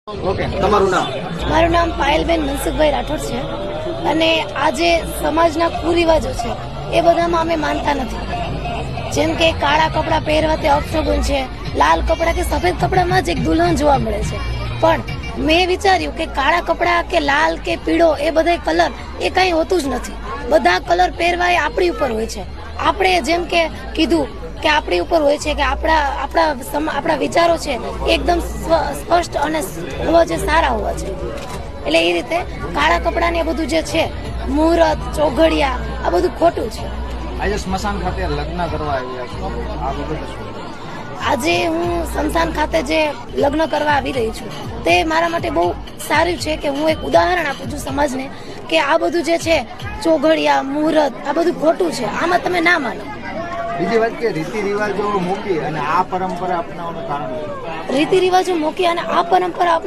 Okay, તમારું નામ? મારું નામ પાયલબેન મનસુખભાઈ રાઠોડ છે અને આ જે સમાજના કુરિવાજો છે એ બધામાં અમે માનતા નથી. જેમ કે કાળા કપડાં પહેરવાથી અપશગુન છે, લાલ કપડાં કે સફેદ કપડામાં જ એક દુલ્હન જોવા મળે છે. પણ મેં વિચાર્યું કે કાળા કપડાં કે લાલ કે પીળો એ બધા કલર એ કંઈ હોતું જ નથી. બધા કલર પહેરવા એ આપણી ઉપર હોય છે. આપણે જેમ કે કીધું કે આપણી ઉપર હોય છે કે આપણા વિચારો છે એકદમ સ્પષ્ટ અને હોવા છે, સારા હોવા છે. એટલે એ રીતે કાળા કપડાં ને એ બધું જે છે, મુહૂર્ત, ચોઘડિયા, આ બધું ખોટું છે. આજે સ્મશાન ખાતે લગ્ન કરવા આવ્યા છો, આ બધું શું? આજે હું સ્મશાન ખાતે જે લગ્ન કરવા આવી રહી છું તે મારા માટે બહુ સારું છે કે હું એક ઉદાહરણ આપું છું સમાજને કે આ બધું જે છે ચોઘડિયા, મુહૂર્ત, આ બધું ખોટું છે. આમાં તમે ના માનો. બીજી વાત કે રીતિ રિવાજો મૂકી અને આ પરંપરા અપનાવવાનું કારણ? રીતિ રિવાજો મૂકી અને આ પરંપરા